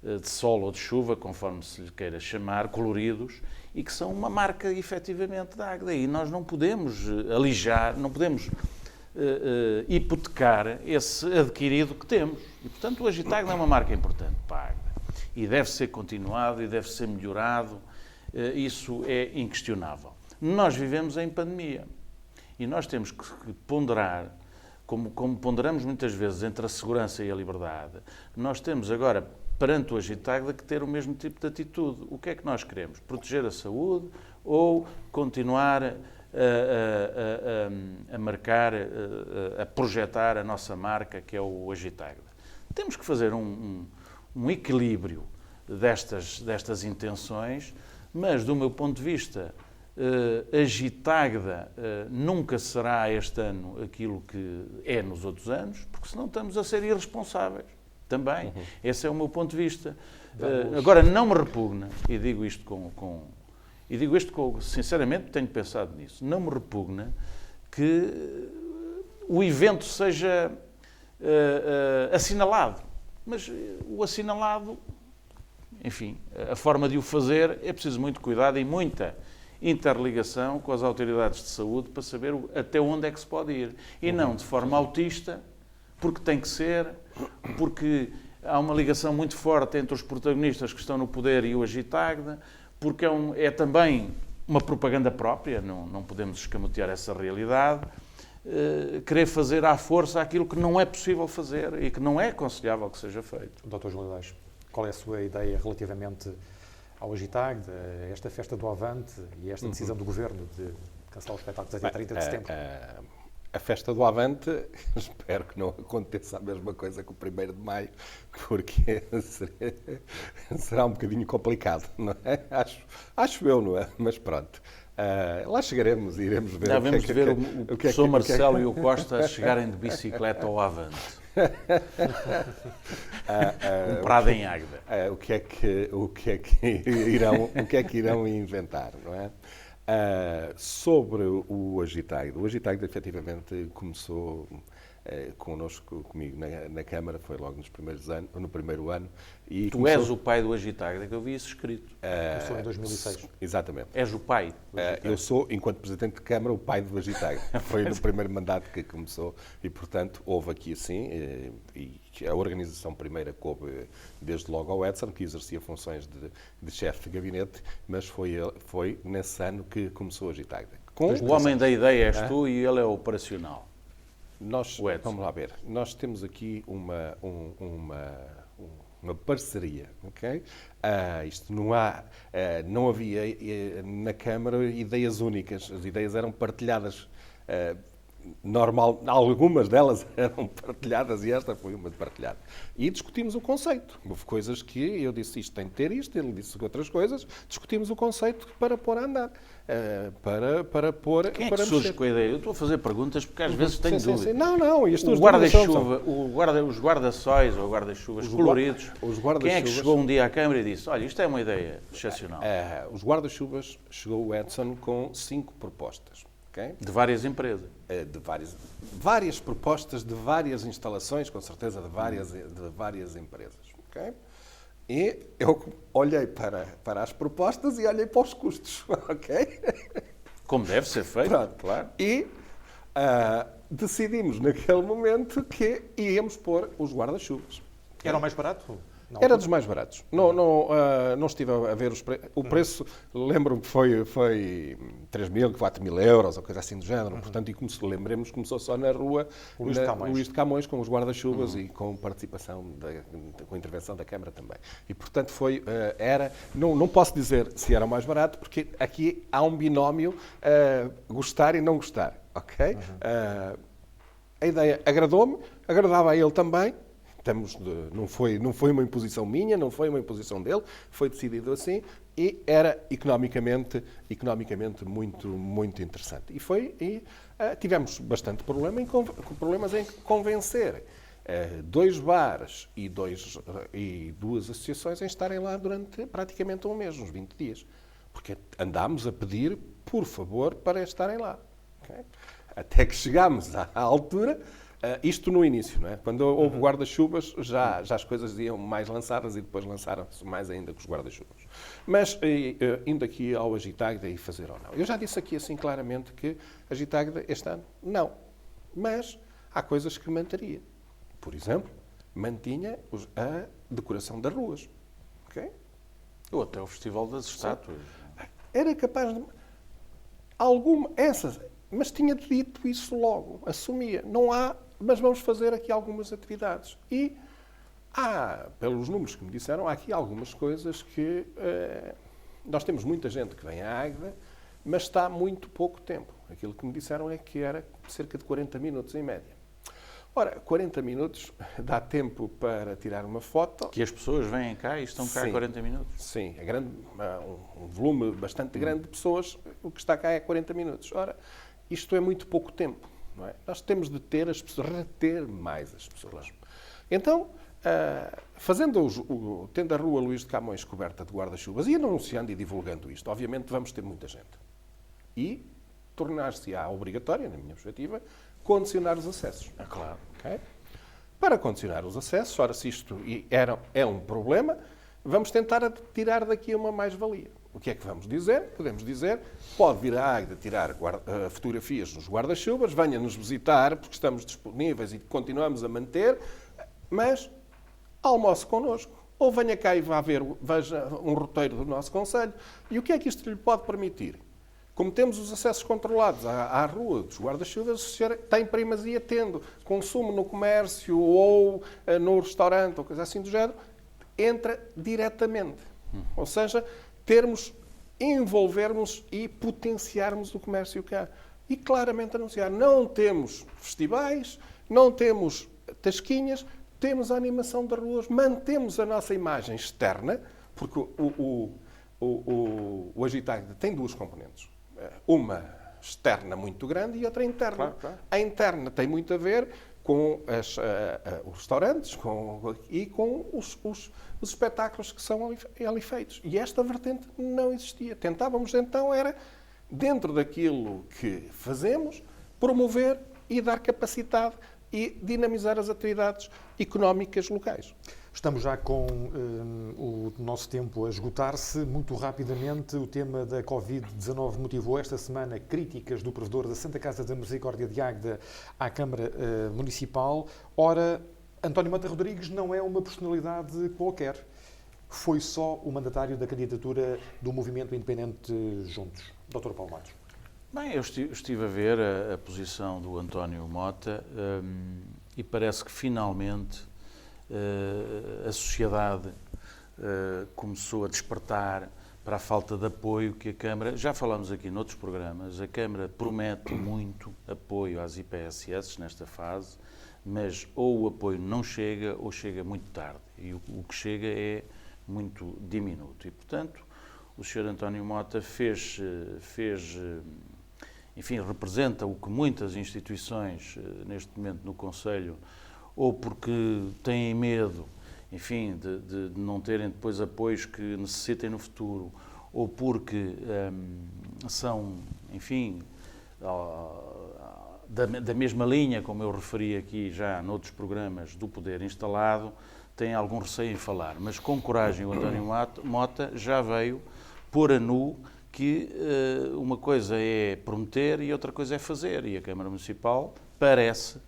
de sol ou de chuva, conforme se lhe queira chamar, coloridos, e que são uma marca, efetivamente, da Águeda. E nós não podemos alijar, não podemos hipotecar esse adquirido que temos. E, portanto, o Agitagda é uma marca importante para a Águeda. E deve ser continuado e deve ser melhorado. Isso é inquestionável. Nós vivemos em pandemia. E nós temos que ponderar, como ponderamos muitas vezes entre a segurança e a liberdade, nós temos agora, perante o Agitagda, que ter o mesmo tipo de atitude. O que é que nós queremos? Proteger a saúde ou continuar a marcar, a projetar a nossa marca, que é o Agitagda. Temos que fazer um equilíbrio destas intenções, mas, do meu ponto de vista, Agitagda nunca será este ano aquilo que é nos outros anos, porque senão estamos a ser irresponsáveis também. Esse é o meu ponto de vista. Agora, não me repugna, e digo isto sinceramente, tenho pensado nisso, não me repugna que o evento seja assinalado. Mas o assinalado, enfim, a forma de o fazer é preciso muito cuidado e muita interligação com as autoridades de saúde para saber até onde é que se pode ir. E não de forma autista, porque tem que ser, porque há uma ligação muito forte entre os protagonistas que estão no poder e o Agitagda, porque é também uma propaganda própria, não podemos escamotear essa realidade, querer fazer à força aquilo que não é possível fazer e que não é aconselhável que seja feito. Dr. João Ladares, qual é a sua ideia relativamente ao Agitagda, esta festa do Avante e esta decisão do Governo de cancelar os espetáculos até 30 de setembro? A festa do Avante, espero que não aconteça a mesma coisa que o 1º de Maio, porque será um bocadinho complicado, não é? Acho eu, não é? Mas pronto. Lá chegaremos e iremos ver. Já vemos ver o professor Marcelo e o Costa chegarem de bicicleta ao Avante. Prada em Águeda. O que é que irão inventar, não é? Sobre o Agitagda efetivamente começou comigo na Câmara, foi logo no primeiro ano. E tu és o pai do Agitagda, que eu vi isso escrito. Começou em 2006. Exatamente. És o pai. Eu sou, enquanto Presidente de Câmara, o pai do Agitagda. Foi no primeiro mandato que começou e, portanto, houve aqui assim, e a organização primeira coube desde logo ao Edson, que exercia funções de chefe de gabinete, mas foi nesse ano que começou o Agitagda. O homem da ideia és tu e ele é operacional. Vamos lá ver, nós temos aqui uma parceria, ok? Isto não havia na Câmara ideias únicas, as ideias eram partilhadas. Algumas delas eram partilhadas e esta foi uma partilhada. E discutimos o conceito. Houve coisas que eu disse isto tem de ter isto, ele disse outras coisas. Discutimos o conceito para pôr a andar. Para pôr. Quem é que surge com a ideia? Eu estou a fazer perguntas porque às vezes tenho dúvidas. Sim. Não. O guarda-chuva, os guarda-sóis ou guarda-chuvas coloridos. Quem é que chegou um dia à Câmara e disse: olha, isto é uma ideia excepcional? Os guarda-chuvas chegou o Edson com 5 propostas. Okay? De várias empresas. De várias propostas, de várias instalações, com certeza de várias empresas. Okay? E eu olhei para as propostas e olhei para os custos. Okay? Como deve ser feito, pronto. Claro. E decidimos naquele momento que íamos pôr os guarda-chuvas. Okay? Era o mais barato? Não. Era dos mais baratos. Não estive a ver os preços. O preço, lembro-me que foi 3.000, 4.000 euros, ou coisa assim do género. Portanto, e lembremos, começou só na rua Luís de Camões, com os guarda-chuvas e com participação, com a intervenção da Câmara também. E, portanto, não posso dizer se era o mais barato, porque aqui há um binómio gostar e não gostar. Ok? A ideia agradou-me, agradava a ele também. Não foi uma imposição minha, não foi uma imposição dele, foi decidido assim e era economicamente muito, muito interessante. E tivemos bastante problemas em convencer 2 bares e 2 associações em estarem lá durante praticamente um mês, uns 20 dias. Porque andámos a pedir, por favor, para estarem lá. Okay? Até que chegámos à altura... isto no início, não é? Quando houve guarda-chuvas, já as coisas iam mais lançadas e depois lançaram-se mais ainda com os guarda-chuvas. Mas, indo aqui ao Agitagda e fazer ou não. Eu já disse aqui assim claramente que Agitagda este ano, não. Mas há coisas que manteria. Por exemplo, mantinha a decoração das ruas. Okay? Ou até o Festival das Estátuas. Era capaz de... Mas tinha dito isso logo, assumia. Não há, mas vamos fazer aqui algumas atividades. E pelos números que me disseram, há aqui algumas coisas que... nós temos muita gente que vem à Águeda mas está muito pouco tempo. Aquilo que me disseram é que era cerca de 40 minutos em média. Ora, 40 minutos dá tempo para tirar uma foto. Que as pessoas vêm cá e estão cá 40 minutos. Sim, um volume bastante grande de pessoas, o que está cá é 40 minutos. Ora, isto é muito pouco tempo, não é? Nós temos de ter as pessoas, reter mais as pessoas. Então, tendo a Rua Luís de Camões coberta de guarda-chuvas e anunciando e divulgando isto, obviamente vamos ter muita gente. E tornar-se-á obrigatória, na minha perspectiva, condicionar os acessos. É claro. Okay? Para condicionar os acessos, ora, se isto é um problema, vamos tentar tirar daqui uma mais-valia. O que é que vamos dizer? Podemos dizer, pode vir a Águeda tirar fotografias nos guarda-chuvas, venha-nos visitar, porque estamos disponíveis e continuamos a manter, mas almoce connosco. Ou venha cá e veja um roteiro do nosso concelho. E o que é que isto lhe pode permitir? Como temos os acessos controlados à rua dos guarda-chuvas, o senhor tem primazia tendo consumo no comércio ou no restaurante ou coisa assim do género, entra diretamente. Ou seja, envolvermos e potenciarmos o comércio cá. E claramente anunciar, não temos festivais, não temos tasquinhas, temos a animação das ruas, mantemos a nossa imagem externa, porque o Agitagda tem duas componentes. Uma externa muito grande e outra interna. Claro. A interna tem muito a ver com os restaurantes e com os espetáculos que são ali feitos. E esta vertente não existia. Tentávamos então, dentro daquilo que fazemos, promover e dar capacidade e dinamizar as atividades económicas locais. Estamos já com o nosso tempo a esgotar-se. Muito rapidamente, o tema da Covid-19 motivou esta semana críticas do provedor da Santa Casa da Misericórdia de Águeda à Câmara Municipal. Ora, António Mota Rodrigues não é uma personalidade qualquer. Foi só o mandatário da candidatura do Movimento Independente Juntos. Dr. Paulo Matos. Bem, eu estive a ver a posição do António Mota e parece que finalmente a sociedade começou a despertar para a falta de apoio que a Câmara... Já falámos aqui noutros programas, a Câmara promete muito apoio às IPSS nesta fase, mas ou o apoio não chega ou chega muito tarde. E o que chega é muito diminuto. E, portanto, o Sr. António Mota enfim, representa o que muitas instituições neste momento no Conselho, ou porque têm medo, enfim, de não terem depois apoios que necessitem no futuro, ou porque são, enfim, da mesma linha, como eu referi aqui já noutros programas, do poder instalado, têm algum receio em falar. Mas com coragem o António Mota já veio pôr a nu que uma coisa é prometer e outra coisa é fazer. E a Câmara Municipal parece,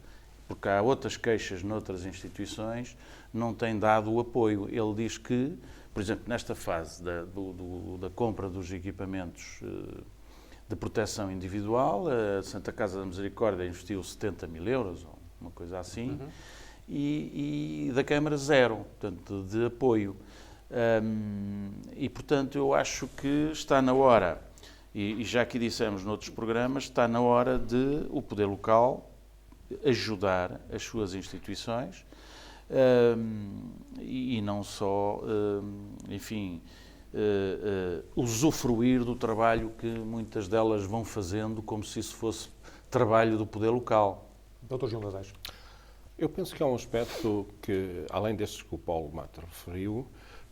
porque há outras queixas noutras instituições, não tem dado o apoio. Ele diz que, por exemplo, nesta fase da compra dos equipamentos de proteção individual, a Santa Casa da Misericórdia investiu 70 mil euros, ou uma coisa assim, e da Câmara zero, portanto, de apoio. E, portanto, eu acho que está na hora, e já aqui dissemos noutros programas, está na hora de o poder local ajudar as suas instituições e não só, enfim, usufruir do trabalho que muitas delas vão fazendo como se isso fosse trabalho do poder local. Dr. Gil Nadais. Eu penso que há um aspecto que, além destes que o Paulo Mato referiu,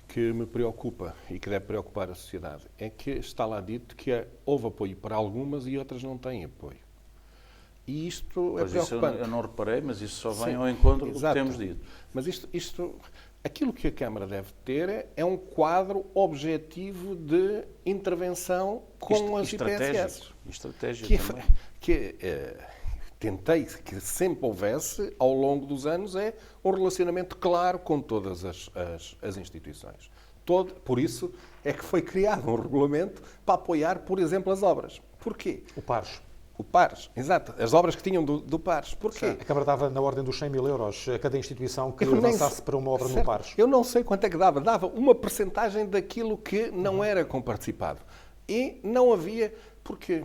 que me preocupa e que deve preocupar a sociedade. É que está lá dito que houve apoio para algumas e outras não têm apoio. E isto é preocupante. Eu não reparei, mas isso só vem ao encontro do que temos dito. Mas aquilo que a Câmara deve ter é um quadro objetivo de intervenção com as IPSS. Estratégia também. Tentei que sempre houvesse, ao longo dos anos, um relacionamento claro com todas as instituições. Por isso é que foi criado um regulamento para apoiar, por exemplo, as obras. Porquê? O PARES. O PARES, exato. As obras que tinham do PARES. Porquê? A Câmara dava na ordem dos 100 mil euros a cada instituição que avançasse para uma obra no PARES. Eu não sei quanto é que dava. Dava uma percentagem daquilo que não era comparticipado. E não havia Porque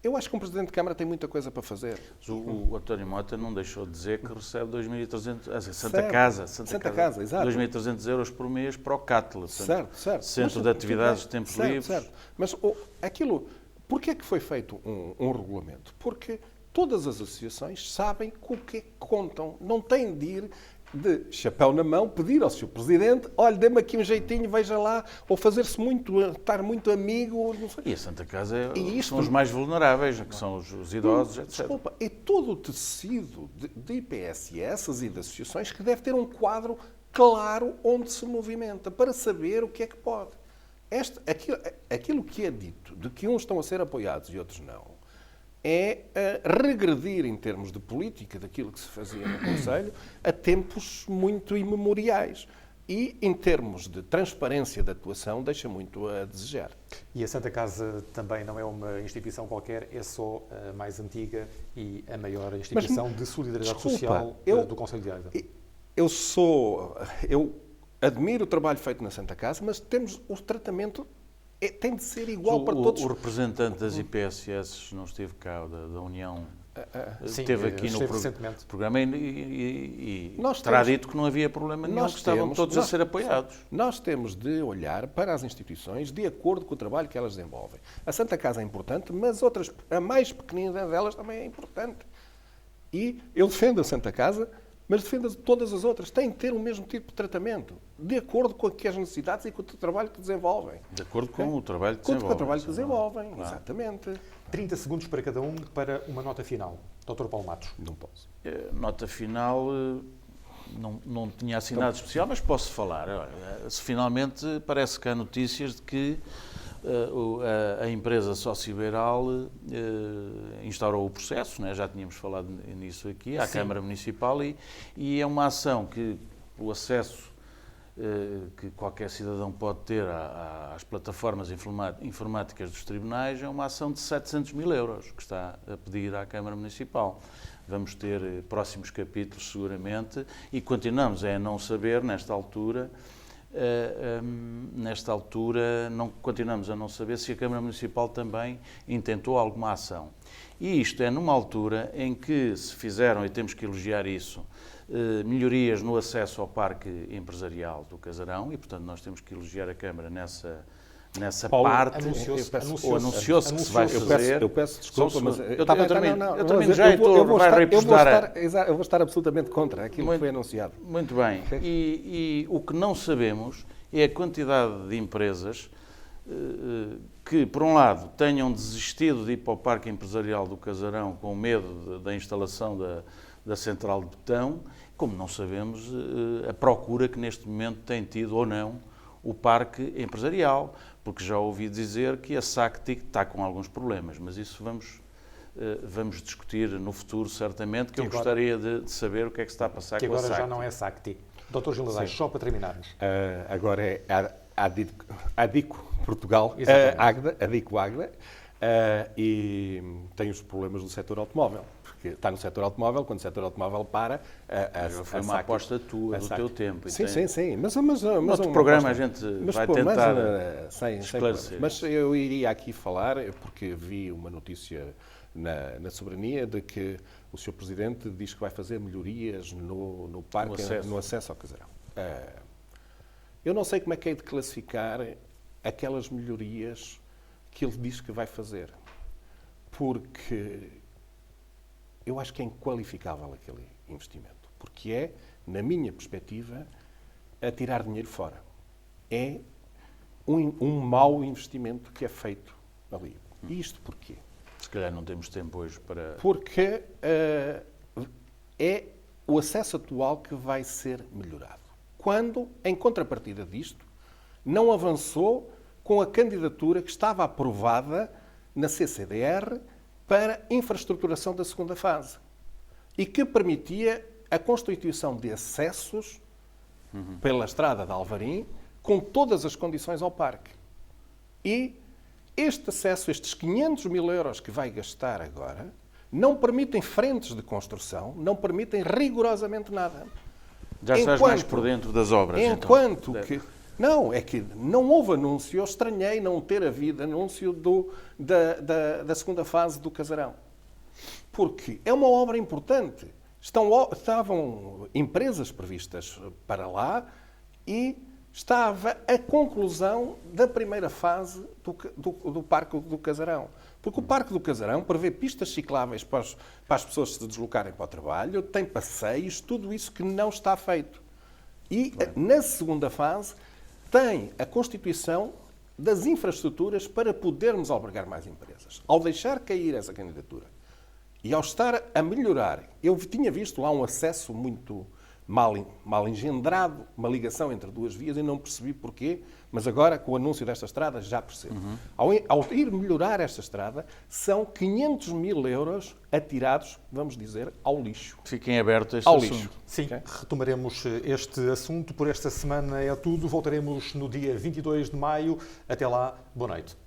eu acho que um Presidente de Câmara tem muita coisa para fazer. O António Mota não deixou de dizer que recebe 2.300, Santa Certo. Casa, Exato. 2.300 euros por mês para o CATLA, Certo. Centro de Atividades de Tempos Livres. Certo. Mas porquê é que foi feito um regulamento? Porque todas as associações sabem com o que é que contam. Não têm de ir de chapéu na mão, pedir ao Sr. Presidente, olha, dê-me aqui um jeitinho, veja lá, ou fazer-se estar muito amigo. Não sei. E a Santa Casa são os mais vulneráveis, que são os idosos, etc. Desculpa, é todo o tecido de IPSS e de associações que deve ter um quadro claro onde se movimenta, para saber o que é que pode. Aquilo que é dito, de que uns estão a ser apoiados e outros não, é regredir em termos de política daquilo que se fazia no Conselho a tempos muito imemoriais. E, em termos de transparência da atuação, deixa muito a desejar. E a Santa Casa também não é uma instituição qualquer, é só a mais antiga e a maior instituição de solidariedade social do Conselho de Águeda. Eu admiro o trabalho feito na Santa Casa, mas temos o tratamento tem de ser igual para todos. O representante das IPSS não esteve cá, da União, Sim, esteve aqui no programa e terá dito que não havia problema nenhum, que estavam todos a ser apoiados. Nós temos de olhar para as instituições de acordo com o trabalho que elas desenvolvem. A Santa Casa é importante, mas a mais pequenina delas também é importante. E eu defendo a Santa Casa, mas defendo todas as outras. Têm de ter o mesmo tipo de tratamento, de acordo com as necessidades e com o trabalho que desenvolvem. De acordo com o trabalho que desenvolvem. Com o trabalho que desenvolvem, exatamente. 30 segundos para cada um para uma nota final. Dr. Paulo Matos. Não posso. Nota final, não tinha assim nada especial, mas posso falar. Se finalmente parece que há notícias de que a empresa Sociberal instaurou o processo, né? Já tínhamos falado nisso aqui, à Câmara Municipal, e é uma ação que o acesso que qualquer cidadão pode ter às plataformas informáticas dos tribunais é uma ação de 700 mil euros que está a pedir à Câmara Municipal. Vamos ter próximos capítulos seguramente e continuamos a não saber nesta altura. Continuamos a não saber se a Câmara Municipal também intentou alguma ação. E isto é numa altura em que se fizeram, e temos que elogiar isso, melhorias no acesso ao parque empresarial do Casarão, e portanto nós temos que elogiar a Câmara nessa Paulo, parte. Anunciou-se que se vai fazer. Eu peço desculpa, mas eu termino já e vai repostar. Eu vou estar absolutamente contra aquilo que foi anunciado. Muito bem. E o que não sabemos é a quantidade de empresas que, por um lado, tenham desistido de ir para o Parque Empresarial do Casarão com medo da instalação da central de betão, como não sabemos a procura que neste momento tem tido ou não o Parque Empresarial, porque já ouvi dizer que a SACTIC está com alguns problemas, mas isso vamos discutir no futuro, certamente, que eu gostaria de saber o que é que se está a passar com a SACTIC. Que agora já não é SACTI. Dr. Gil Ladares, só para terminarmos. Agora é ADICO Portugal, ADICO Águeda, e tem os problemas do setor automóvel. Porque está no setor automóvel, quando o setor automóvel para... Foi uma aposta tua, do teu tempo. Sim. Mas outro programa a gente vai tentar esclarecer. Mas eu iria aqui falar, porque vi uma notícia na soberania de que o Sr. Presidente diz que vai fazer melhorias no parque, no acesso ao Casarão. Eu não sei como é que é de classificar aquelas melhorias que ele diz que vai fazer, porque eu acho que é inqualificável aquele investimento, porque é, na minha perspectiva, a tirar dinheiro fora. É um mau investimento que é feito ali. E isto porquê? Se calhar não temos tempo hoje para... Porque é o acesso atual que vai ser melhorado. Quando, em contrapartida disto, não avançou com a candidatura que estava aprovada na CCDR para infraestruturação da segunda fase e que permitia a constituição de acessos pela estrada de Alvarim com todas as condições ao parque. E este acesso, estes 500 mil euros que vai gastar agora, não permitem frentes de construção, não permitem rigorosamente nada. Já estás mais por dentro das obras, enquanto então. Não, é que não houve anúncio. Eu estranhei não ter havido anúncio da segunda fase do Casarão. Porque é uma obra importante. Estavam empresas previstas para lá e estava a conclusão da primeira fase do Parque do Casarão. Porque o Parque do Casarão prevê pistas cicláveis para as pessoas se deslocarem para o trabalho, tem passeios, tudo isso que não está feito. E na segunda fase tem a constituição das infraestruturas para podermos albergar mais empresas. Ao deixar cair essa candidatura e ao estar a melhorar, eu tinha visto lá um acesso muito mal engendrado, uma ligação entre duas vias e não percebi porquê, mas agora com o anúncio desta estrada já percebo. Ao ir melhorar esta estrada, são 500 mil euros atirados, vamos dizer, ao lixo. Fiquem abertos a este Ao assunto. lixo. Sim, retomaremos este assunto. Por esta semana é tudo. Voltaremos no dia 22 de maio. Até lá, boa noite.